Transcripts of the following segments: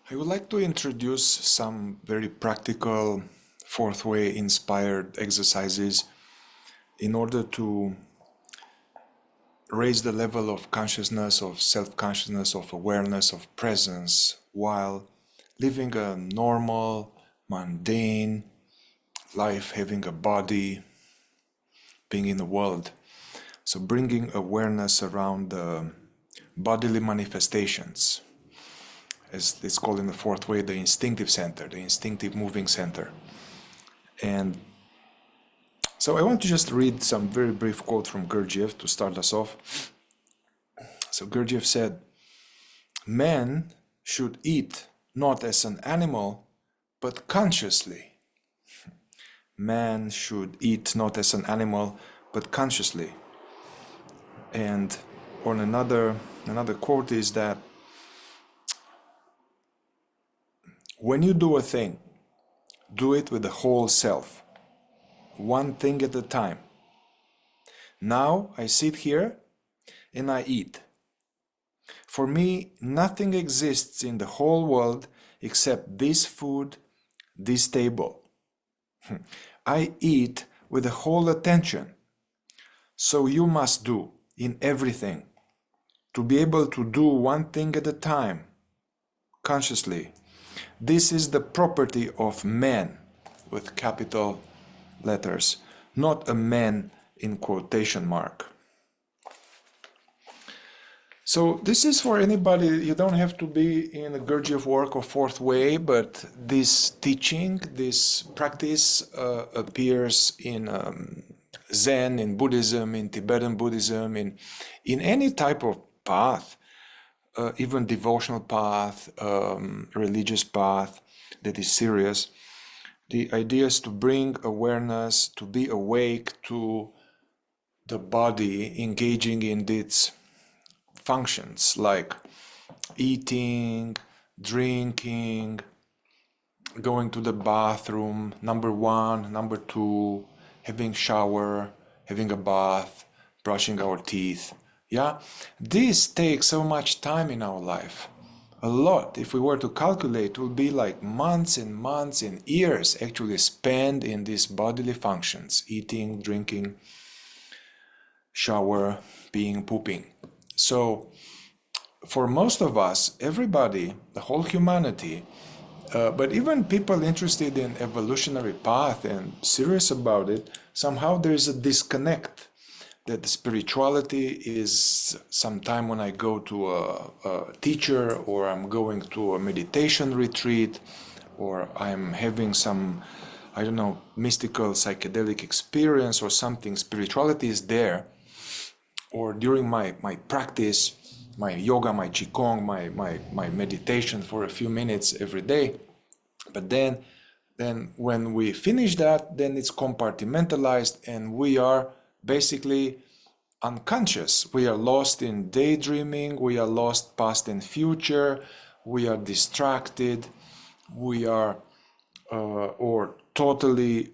I would like to introduce some very practical fourth way inspired exercises in order to raise the level of consciousness, of self-consciousness, of awareness, of presence while living a normal, mundane life, having a body, being in the world. So bringing awareness around the bodily manifestations, as it's called in the fourth way, the instinctive center, the instinctive moving center. And so I want to just read some very brief quote from Gurdjieff to start us off. So Gurdjieff said, "Man should eat not as an animal, but consciously." Man should eat not as an animal, but consciously. And on another quote is that when you do a thing, do it with the whole self, one thing at a time. Now I sit here and I eat. For me, nothing exists in the whole world except this food, this table. I eat with the whole attention. So you must do in everything. To be able to do one thing at a time, consciously. This is the property of man, with capital letters, not a man in quotation mark. So this is for anybody. You don't have to be in a Gurdjieff work or fourth way, but this teaching, this practice appears in Zen, in Buddhism, in Tibetan Buddhism, in any type of path, even devotional path, religious path that is serious. The idea is to bring awareness, to be awake to the body engaging in its functions like eating, drinking, going to the bathroom, number one, number two, having shower, having a bath, brushing our teeth. Yeah, this takes so much time in our life. A lot. If we were to calculate, it would be like months and months and years actually spent in these bodily functions, eating, drinking, shower, being, pooping. So for most of us, everybody, the whole humanity, but even people interested in evolutionary path and serious about it, somehow there is a disconnect that the spirituality is sometime when I go to a teacher, or I'm going to a meditation retreat, or I'm having some, I don't know, mystical psychedelic experience or something. Spirituality is there. Or during my practice, my yoga, my qigong, my meditation for a few minutes every day. But then when we finish that, then it's compartmentalized and we are basically unconscious. We are lost in daydreaming, we are lost past and future, we are distracted, we are or totally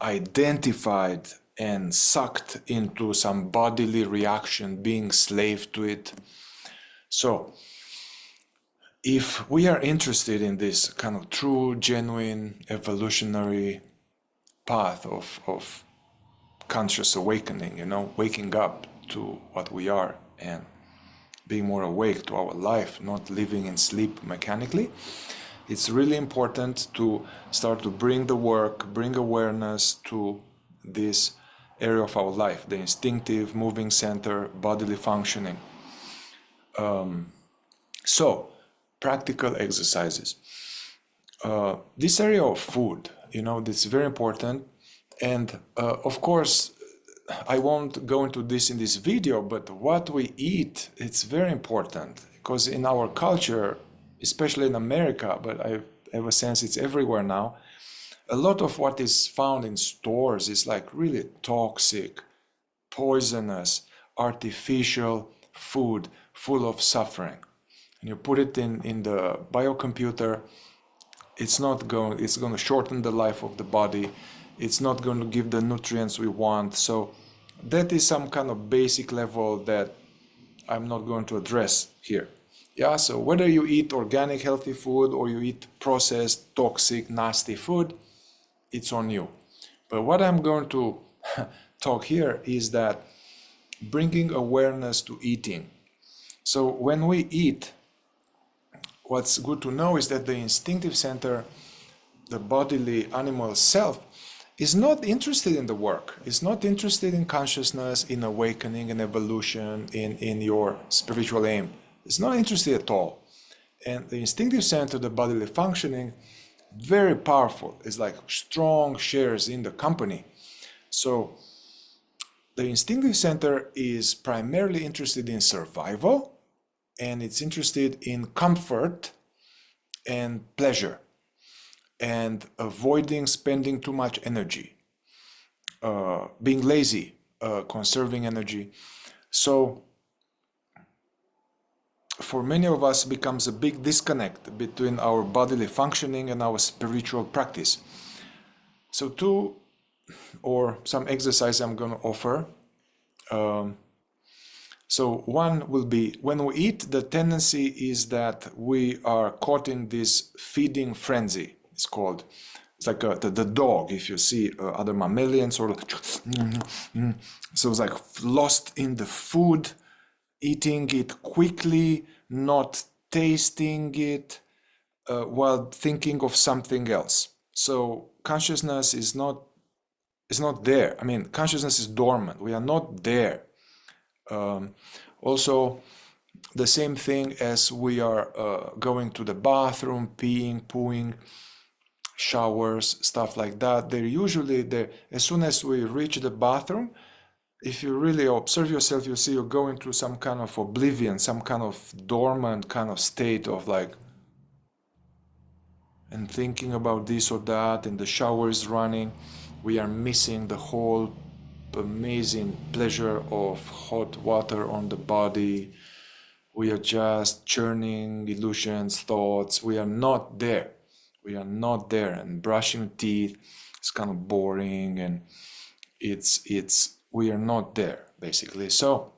identified and sucked into some bodily reaction, being slave to it. So if we are interested in this kind of true, genuine, evolutionary path of conscious awakening, you know, waking up to what we are and being more awake to our life, not living in sleep mechanically, it's really important to start to bring the work, bring awareness to this area of our life, the instinctive moving center, bodily functioning. So practical exercises. This area of food, you know, this is very important. And of course, I won't go into this in this video, but what we eat, it's very important, because in our culture, especially in America, but I have a sense it's everywhere now, a lot of what is found in stores is like really toxic, poisonous, artificial food full of suffering. And you put it in the biocomputer, it's going to shorten the life of the body. It's not going to give the nutrients we want. So that is some kind of basic level that I'm not going to address here. Yeah, so whether you eat organic, healthy food or you eat processed, toxic, nasty food, it's on you. But what I'm going to talk here is that bringing awareness to eating. So when we eat, what's good to know is that the instinctive center, the bodily animal self, is not interested in the work. It's not interested in consciousness, in awakening, in evolution, in your spiritual aim. It's not interested at all. And the instinctive center, the bodily functioning, very powerful. It's like strong shares in the company. So the instinctive center is primarily interested in survival, and it's interested in comfort and pleasure and avoiding spending too much energy, being lazy, conserving energy. So for many of us becomes a big disconnect between our bodily functioning and our spiritual practice. So two or some exercise I'm going to offer. So one will be, when we eat, the tendency is that we are caught in this feeding frenzy. It's called. It's like the dog, if you see other mammalians, sort of. So it's like lost in the food, eating it quickly, not tasting it, while thinking of something else. So consciousness is not there. I mean, consciousness is dormant. We are not there. Also, the same thing as we are going to the bathroom, peeing, pooing, showers, stuff like that. They're usually there. As soon as we reach the bathroom, if you really observe yourself, you see you're going through some kind of oblivion, some kind of dormant kind of state of like, and thinking about this or that, and the shower is running. We are missing the whole amazing pleasure of hot water on the body. We are just churning illusions, thoughts. We are not there. We are not there. And brushing teeth is kind of boring, and we are not there, basically. So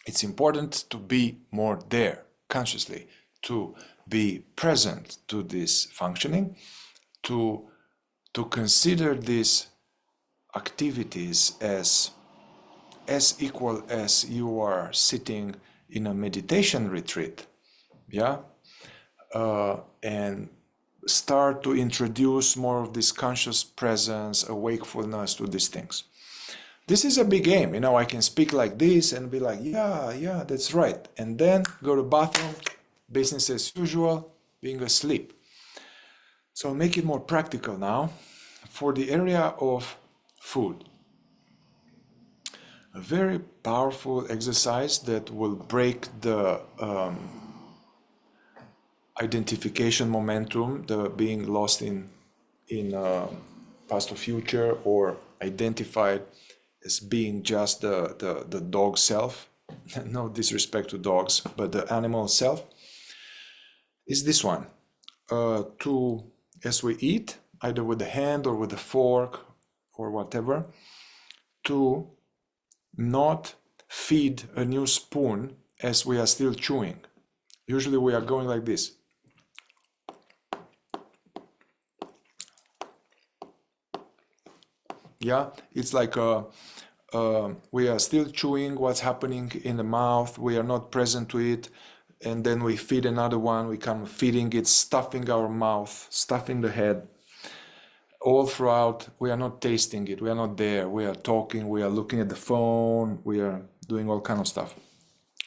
it's important to be more there consciously, to be present to this functioning, to consider these activities as equal as you are sitting in a meditation retreat, yeah, and start to introduce more of this conscious presence, awakefulness to these things. This is a big aim, you know. I can speak like this and be like, yeah, that's right, and then go to bathroom, business as usual, being asleep. So I'll make it more practical now. For the area of food, a very powerful exercise that will break the identification momentum, the being lost in past or future, or identified as being just the dog self. No disrespect to dogs, but the animal self, is this one. As we eat, either with the hand or with the fork or whatever, to not feed a new spoon as we are still chewing. Usually we are going like this. Yeah, it's like we are still chewing what's happening in the mouth. We are not present to it. And then we feed another one. We come feeding it, stuffing our mouth, stuffing the head. All throughout, we are not tasting it. We are not there. We are talking. We are looking at the phone. We are doing all kind of stuff.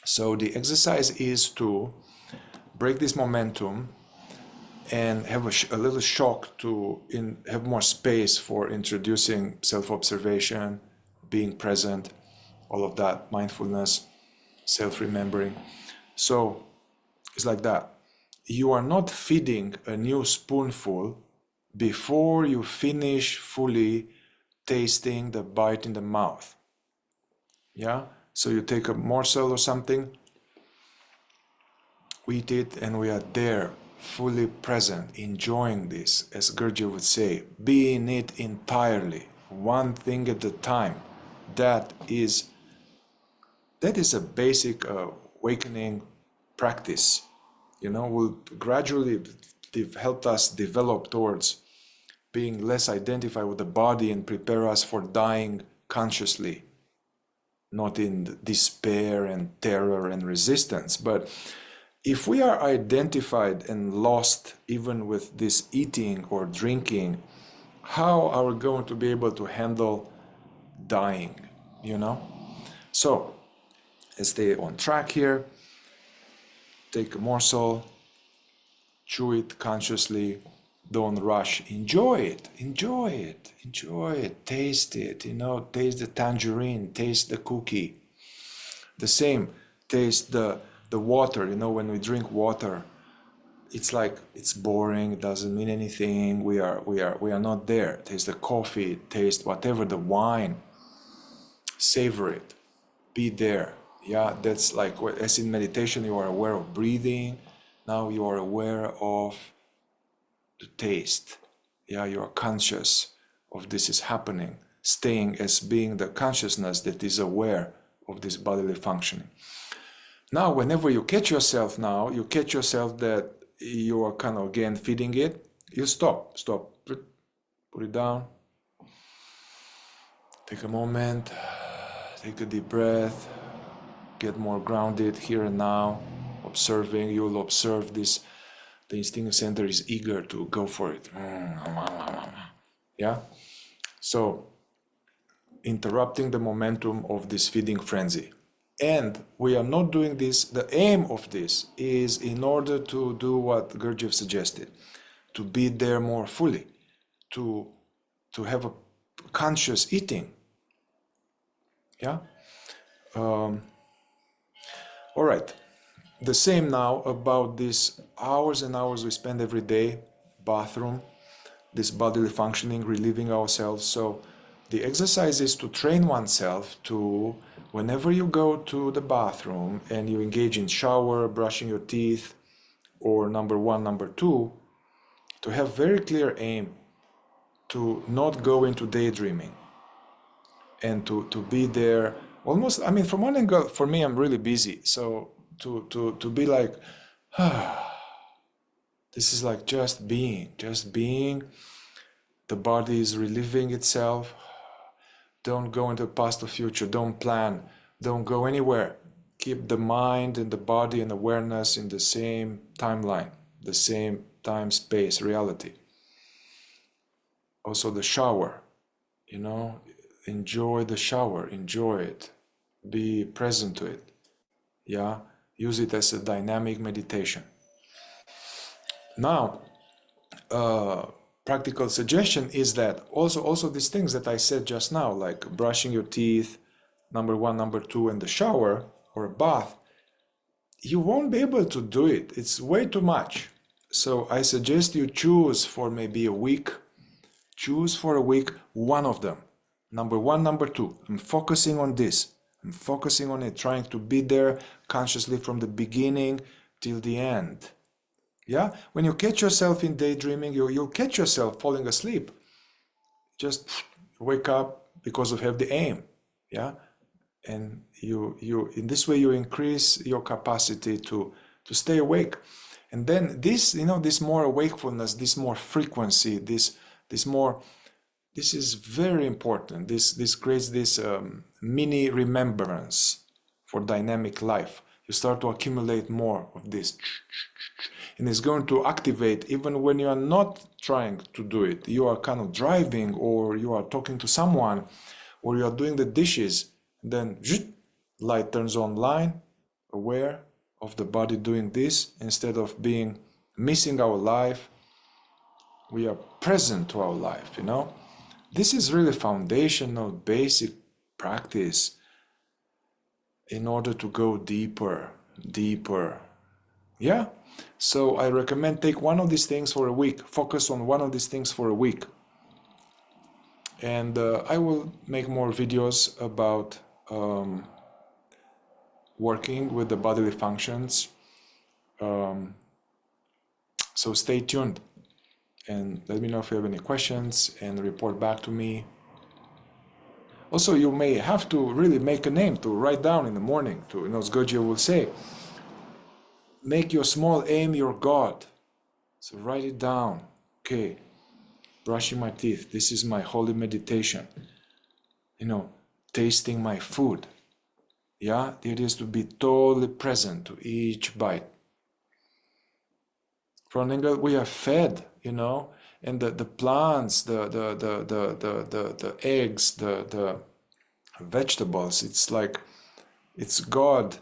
So the exercise is to break this momentum and have a little shock to have more space for introducing self-observation, being present, all of that, mindfulness, self-remembering. So it's like that. You are not feeding a new spoonful before you finish fully tasting the bite in the mouth. Yeah? So you take a morsel or something, we eat it, and we are there, fully present, enjoying this, as Gurdjieff would say, be in it entirely, one thing at a time. That is a basic awakening practice. will gradually help us develop towards being less identified with the body and prepare us for dying consciously, not in despair and terror and resistance. But if we are identified and lost even with this eating or drinking, how are we going to be able to handle dying, So let's stay on track here. Take a morsel, chew it consciously, don't rush, enjoy it, taste it, taste the tangerine, taste the cookie. The same, taste the water, when we drink water, it's like it's boring, it doesn't mean anything, we are not there. Taste the coffee, taste whatever, the wine, savor it, be there. Yeah, that's like as in meditation you are aware of breathing, now you are aware of the taste. Yeah, you are conscious of this is happening, staying as being the consciousness that is aware of this bodily functioning. Now, whenever you catch yourself that you are kind of again feeding it, you stop, put it down, take a moment, take a deep breath, get more grounded here and now, observing. You'll observe this, the instinctive center is eager to go for it. Yeah? So, interrupting the momentum of this feeding frenzy. And we are not doing this, the aim of this is in order to do what Gurdjieff suggested, to be there more fully, to have a conscious eating. Yeah? All right. The same now about these hours and hours we spend every day, bathroom, this bodily functioning, relieving ourselves. So the exercise is to train oneself to, whenever you go to the bathroom and you engage in shower, brushing your teeth, or number one, number two, to have very clear aim to not go into daydreaming and to be there almost, I mean, from one angle, for me, I'm really busy. So to be like, this is like just being, the body is relieving itself. Don't go into the past or future, don't plan, don't go anywhere. Keep the mind and the body and awareness in the same timeline, the same time, space, reality. Also the shower, enjoy the shower, enjoy it, be present to it. Yeah, use it as a dynamic meditation. Now, practical suggestion is that also these things that I said just now, like brushing your teeth, number one, number two, and the shower or a bath, you won't be able to do it. It's way too much. So I suggest you choose for maybe a week. Choose for a week one of them. Number one, number two. I'm focusing on this. I'm focusing on it, trying to be there consciously from the beginning till the end. Yeah? When you catch yourself in daydreaming, you'll catch yourself falling asleep. Just wake up because you have the aim. Yeah? And you in this way you increase your capacity to stay awake. And then this, this more wakefulness, this more frequency, this is very important. This creates this mini remembrance for dynamic life. You start to accumulate more of this, and it's going to activate even when you are not trying to do it. You are kind of driving, or you are talking to someone, or you are doing the dishes. Then light turns online, aware of the body doing this. Instead of being missing our life, we are present to our life, This is really foundational, basic practice in order to go deeper. Yeah? So I recommend take one of these things for a week. Focus on one of these things for a week. And I will make more videos about working with the bodily functions. So stay tuned. And let me know if you have any questions and report back to me. Also, you may have to really make a name to write down in the morning. As Gurdjieff will say, make your small aim your God. So write it down. Okay, brushing my teeth. This is my holy meditation. You know, tasting my food. Yeah, the idea is to be totally present to each bite. From an angle, we are fed, you know, and the plants, the eggs, the vegetables. It's like, it's God.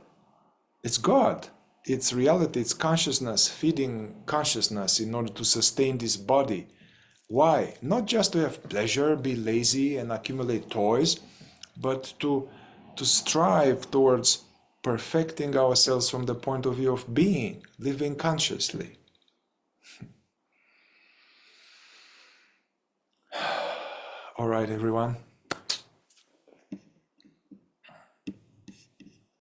It's God. It's reality. It's consciousness, feeding consciousness in order to sustain this body. Why? Not just to have pleasure, be lazy, and accumulate toys, but to strive towards perfecting ourselves from the point of view of being, living consciously. All right, everyone.